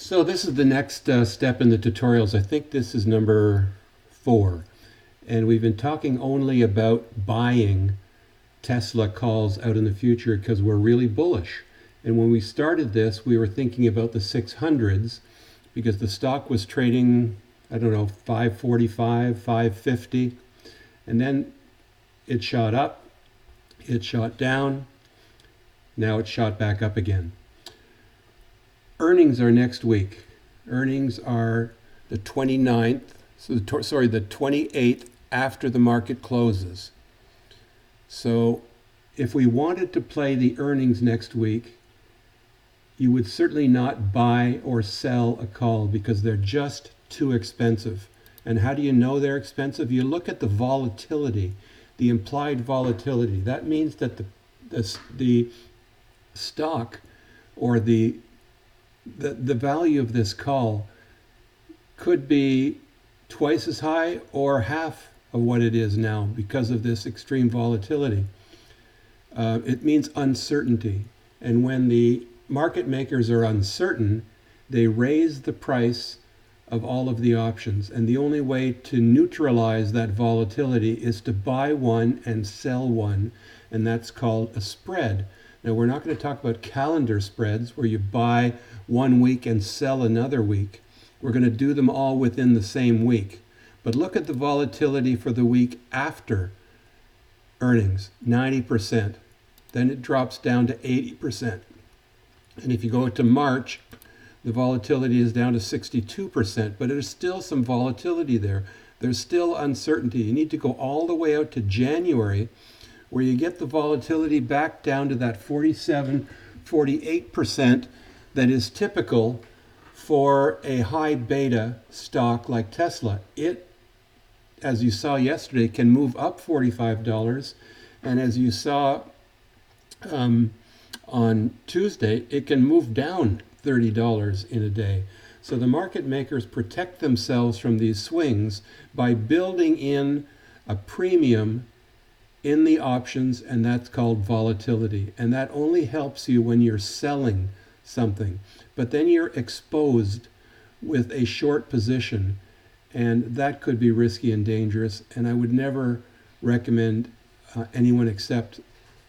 So this is the next step in the tutorials. I think this is number 4. And we've been talking only about buying Tesla calls out in the future because we're really bullish. And when we started this, we were thinking about the 600s because the stock was trading, I don't know, 545, 550. And then it shot up, it shot down, now it shot back up again. Earnings are next week. Earnings are the 29th, the 28th after the market closes. So if we wanted to play the earnings next week, you would certainly not buy or sell a call because they're just too expensive. And how do you know they're expensive? You look at the volatility, the implied volatility. That means that the stock or the value of this call could be twice as high or half of what it is now because of this extreme volatility. It means uncertainty. And when the market makers are uncertain, they raise the price of all of the options. And the only way to neutralize that volatility is to buy one and sell one. And that's called a spread. Now, we're not going to talk about calendar spreads where you buy one week and sell another week. We're going to do them all within the same week. But look at the volatility for the week after earnings, 90%. Then it drops down to 80%. And if you go to March, the volatility is down to 62%, but there's still some volatility there. There's still uncertainty. You need to go all the way out to January, where you get the volatility back down to that 47, 48% that is typical for a high beta stock like Tesla. It, as you saw yesterday, can move up $45. And as you saw on Tuesday, it can move down $30 in a day. So the market makers protect themselves from these swings by building in a premium in the options, and that's called volatility. And that only helps you when you're selling something. But then you're exposed with a short position, and that could be risky and dangerous. And I would never recommend anyone except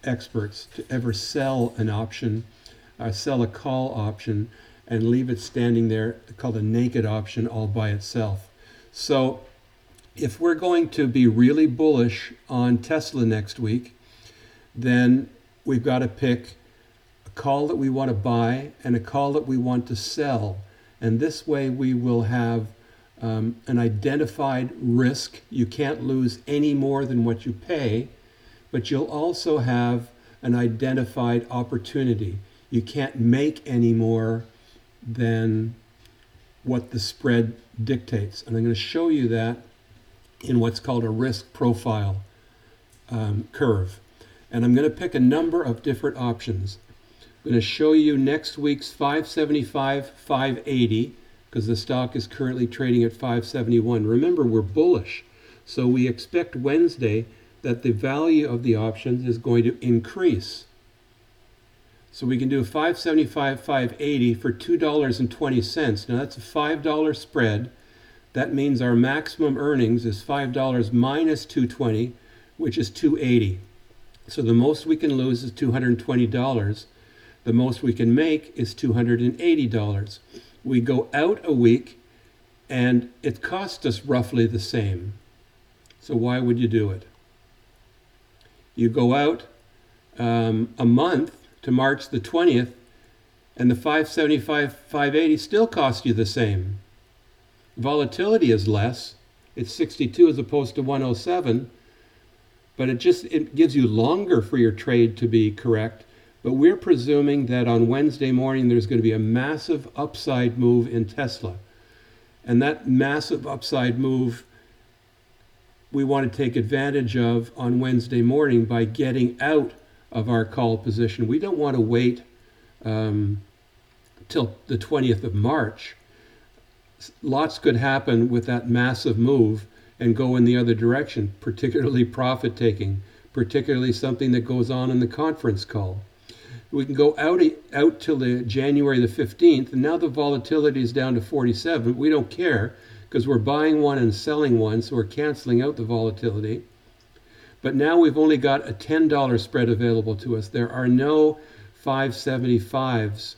experts to ever sell an option, sell a call option, and leave it standing there, called a naked option all by itself. So if we're going to be really bullish on Tesla next week, then we've got to pick a call that we want to buy and a call that we want to sell. And this way we will have an identified risk. You can't lose any more than what you pay, but you'll also have an identified opportunity. You can't make any more than what the spread dictates. And I'm going to show you that in what's called a risk profile curve. And I'm going to pick a number of different options. I'm going to show you next week's 575, 580, because the stock is currently trading at 571. Remember, we're bullish. So we expect Wednesday that the value of the options is going to increase. So we can do 575, 580 for $2.20. Now that's a $5 spread. That means our maximum earnings is $5 minus $2.20, which is $2.80. So the most we can lose is $220. The most we can make is $280. We go out a week, and it costs us roughly the same. So why would you do it? You go out a month to March the 20th, and the 575, 580 still cost you the same. Volatility is less. It's 62 as opposed to 107, but it gives you longer for your trade to be correct. But we're presuming that on Wednesday morning there's going to be a massive upside move in Tesla. And that massive upside move we want to take advantage of on Wednesday morning by getting out of our call position. We don't want to wait till the 20th of March. Lots could happen with that massive move and go in the other direction, particularly profit taking, particularly something that goes on in the conference call. We can go out till the January the 15th, and now the volatility is down to 47. We don't care because we're buying one and selling one, so we're canceling out the volatility. But now we've only got a $10 spread available to us. There are no 575s,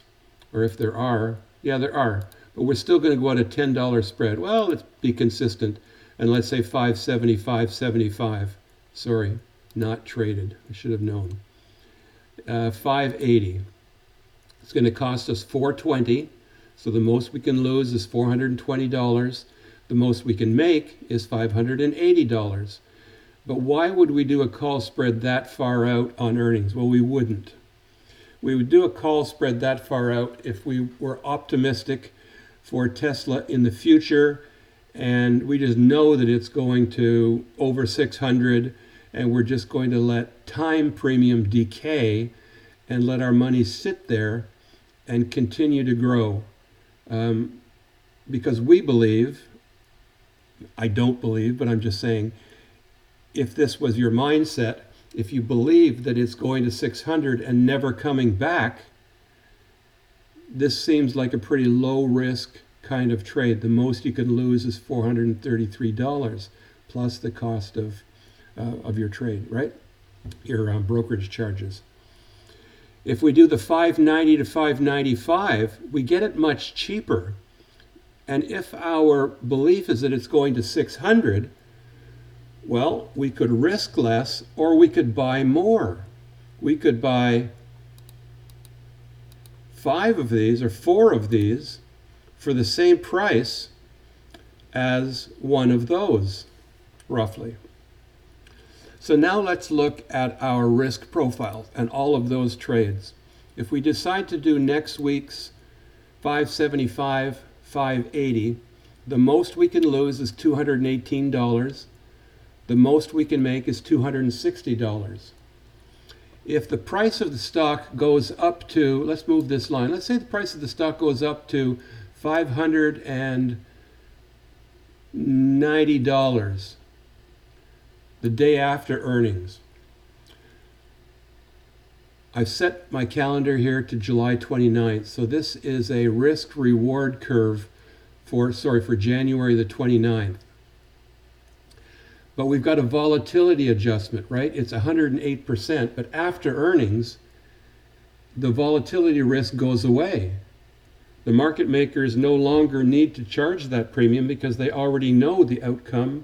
or if there are, yeah, there are. But we're still going to go at a $10 spread. Well, let's be consistent, and let's say 570, 575. Sorry, not traded. I should have known. 580. It's going to cost us $420. So the most we can lose is $420. The most we can make is $580. But why would we do a call spread that far out on earnings? Well, we wouldn't. We would do a call spread that far out if we were optimistic for Tesla in the future, and we just know that it's going to over 600, and we're just going to let time premium decay and let our money sit there and continue to grow. Because we believe, I don't believe, but I'm just saying, if this was your mindset, if you believe that it's going to 600 and never coming back, this seems like a pretty low risk kind of trade. The most you can lose is $433 plus the cost of your trade, right? Your brokerage charges. If we do the 590 to 595, we get it much cheaper. And if our belief is that it's going to 600, well, we could risk less or we could buy more. We could buy 5 of these or 4 of these for the same price as one of those, roughly. So now let's look at our risk profiles and all of those trades. If we decide to do next week's 575, 580, the most we can lose is $218. The most we can make is $260. If the price of the stock goes up to, let's move this line. Let's say the price of the stock goes up to $590 the day after earnings. I've set my calendar here to July 29th. So this is a risk reward curve for January the 29th. But we've got a volatility adjustment, right? It's 108%, but after earnings, the volatility risk goes away. The market makers no longer need to charge that premium because they already know the outcome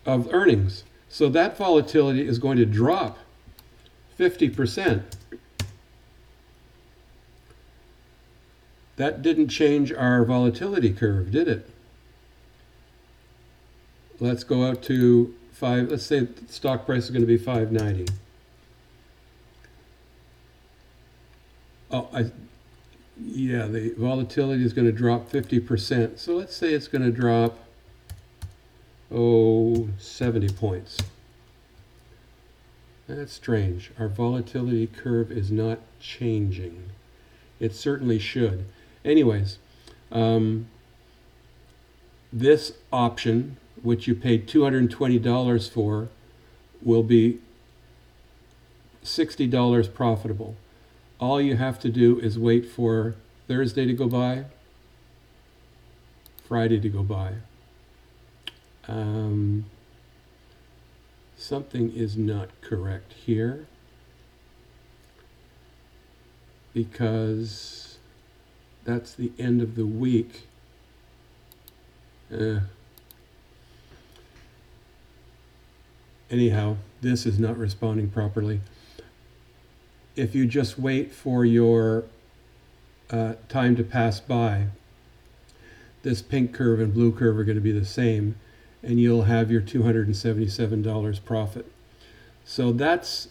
of earnings. So that volatility is going to drop 50%. That didn't change our volatility curve, did it? Let's go out to let's say the stock price is going to be 590. Yeah, the volatility is going to drop 50%. So let's say it's going to drop, 70 points. That's strange. Our volatility curve is not changing. It certainly should. Anyways, this option, which you paid $220 for, will be $60 profitable. All you have to do is wait for Thursday to go by, Friday to go by. Something is not correct here because that's the end of the week. Anyhow, this is not responding properly. If you just wait for your time to pass by, this pink curve and blue curve are going to be the same, and you'll have your $277 profit. So that's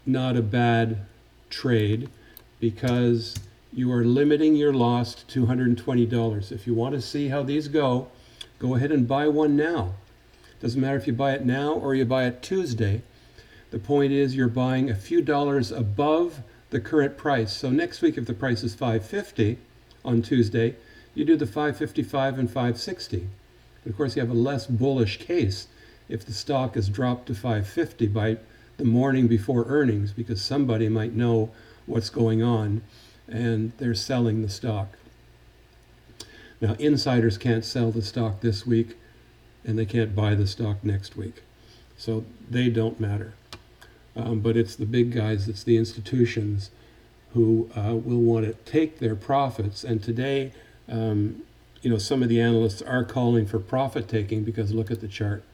not a bad trade because you are limiting your loss to $220. If you want to see how these go ahead and buy one now. Doesn't matter if you buy it now or you buy it Tuesday. The point is you're buying a few dollars above the current price. So next week, if the price is $550 on Tuesday, you do the $555 and $560. But of course, you have a less bullish case if the stock is dropped to $550 by the morning before earnings because somebody might know what's going on and they're selling the stock. Now, insiders can't sell the stock this week and they can't buy the stock next week. So they don't matter. But it's the big guys, it's the institutions who will want to take their profits. And today, some of the analysts are calling for profit taking because look at the chart.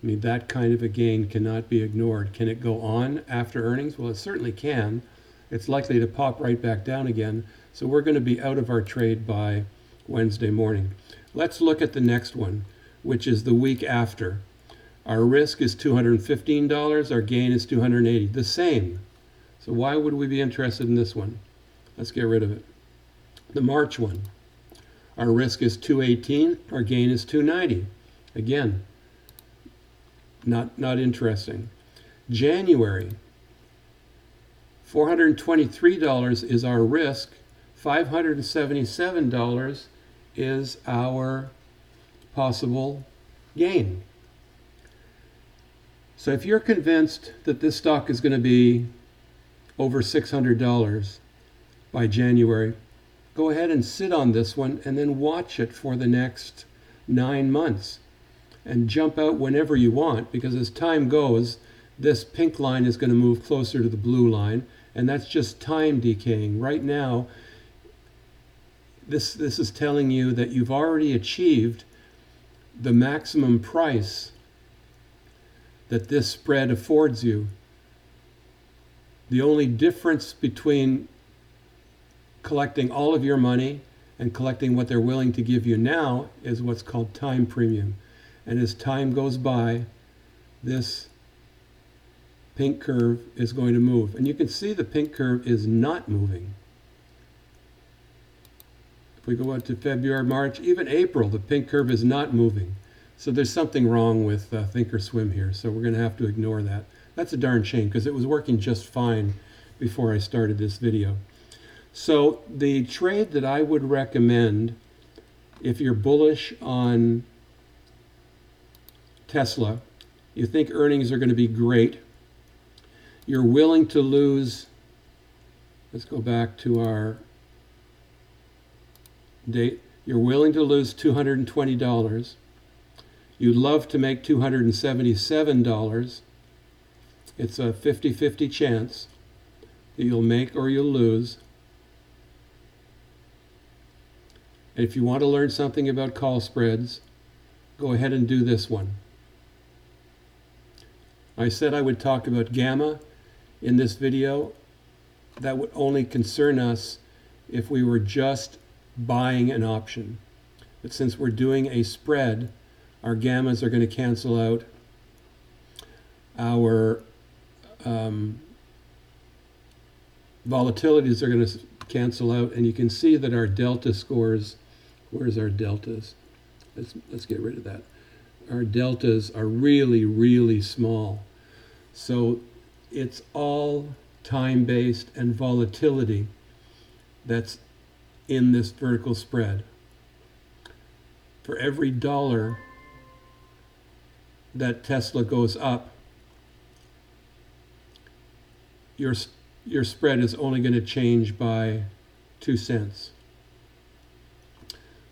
I mean, that kind of a gain cannot be ignored. Can it go on after earnings? Well, it certainly can. It's likely to pop right back down again. So we're going to be out of our trade by Wednesday morning. Let's look at the next one, which is the week after. Our risk is $215. Our gain is $280. The same. So why would we be interested in this one? Let's get rid of it. The March one. Our risk is $218. Our gain is $290. Again, not interesting. January. $423 is our risk. $577 is our possible gain. So if you're convinced that this stock is going to be over $600 by January, go ahead and sit on this one and then watch it for the next 9 months and jump out whenever you want, because as time goes, this pink line is going to move closer to the blue line, and that's just time decaying. Right now, this is telling you that you've already achieved the maximum price that this spread affords you. The only difference between collecting all of your money and collecting what they're willing to give you now is what's called time premium. And as time goes by, this pink curve is going to move. And you can see the pink curve is not moving. If we go out to February, March, even April, the pink curve is not moving. So there's something wrong with Thinkorswim here. So we're going to have to ignore that. That's a darn shame because it was working just fine before I started this video. So the trade that I would recommend if you're bullish on Tesla, you think earnings are going to be great, you're willing to lose, let's go back to our date, you're willing to lose $220. You'd love to make $277. It's a 50-50 chance that you'll make or you'll lose. And if you want to learn something about call spreads, go ahead and do this one. I said I would talk about gamma in this video. That would only concern us if we were just buying an option. But since we're doing a spread, our gammas are going to cancel out. Our volatilities are going to cancel out, and you can see that our delta scores, where's our deltas? Let's get rid of that. Our deltas are really, really small. So it's all time-based and volatility that's in this vertical spread. For every dollar that Tesla goes up, your spread is only going to change by 2 cents.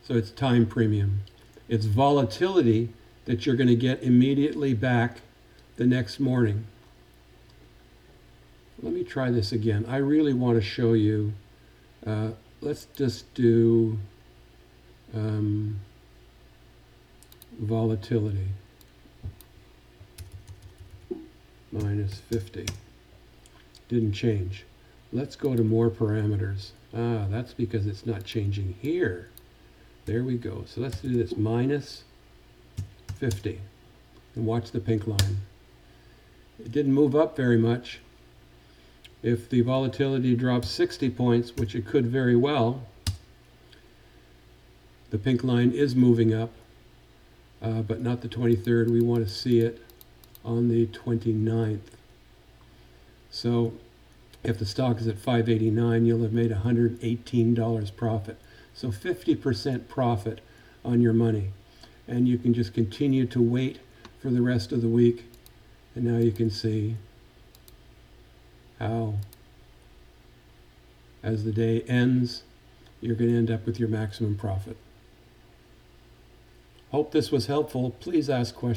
So it's time premium. It's volatility that you're going to get immediately back the next morning. Let me try this again. I really want to show you. Let's just do volatility minus 50. Didn't change. Let's go to more parameters. That's because it's not changing here. There we go. So let's do this minus 50 and watch the pink line. It didn't move up very much. If the volatility drops 60 points, which it could very well, the pink line is moving up, but not the 23rd. We want to see it on the 29th. So if the stock is at $589, you'll have made $118 profit. So 50% profit on your money. And you can just continue to wait for the rest of the week And now you can see how, as the day ends, you're going to end up with your maximum profit. Hope this was helpful. Please ask questions.